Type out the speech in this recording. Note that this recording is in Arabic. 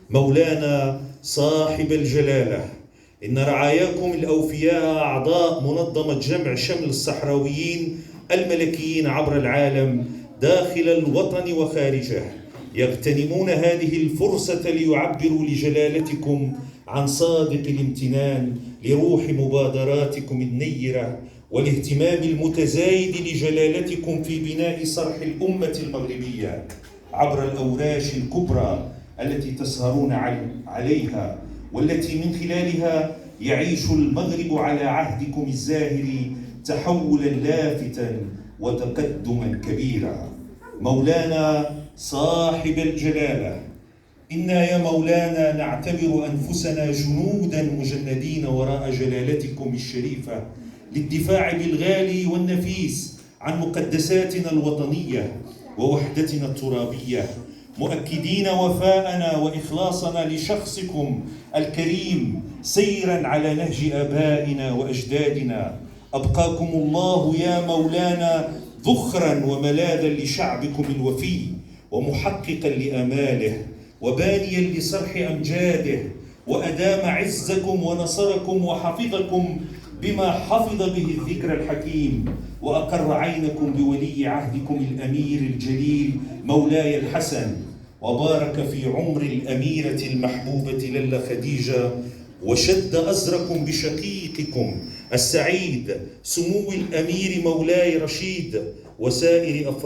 مولانا صاحب الجلالة، إن رعاياكم الأوفياء أعضاء منظمة جمع شمل الصحراويين الملكيين عبر العالم داخل الوطن وخارجه يغتنمون هذه الفرصة ليعبروا لجلالتكم عن صادق الامتنان لروح مبادراتكم النيرة والاهتمام المتزايد لجلالتكم في بناء صرح الأمة المغربية عبر الأوراش الكبرى التي تسهرون عليها، والتي من خلالها يعيش المغرب على عهدكم الزاهر تحولا لافتا وتقدما كبيرا. مولانا صاحب الجلالة، إنا يا مولانا نعتبر أنفسنا جنودا مجندين وراء جلالتكم الشريفة للدفاع بالغالي والنفيس عن مقدساتنا الوطنية ووحدتنا الترابية، مؤكدين وفاءنا وإخلاصنا لشخصكم الكريم سيرا على نهج آبائنا وأجدادنا. أبقاكم الله يا مولانا ذخرا وملاذا لشعبكم الوفي ومحققا لآماله وبانيا لصرح أمجاده، وأدام عزكم ونصركم وحفظكم بما حفظ به الذكر الحكيم، وأقر عينكم بولي عهدكم الأمير الجليل مولاي الحسن، وبارك في عمر الأميرة المحبوبة للا خديجة، وشد أزركم بشقيقكم السعيد سمو الأمير مولاي رشيد وسائر أفراد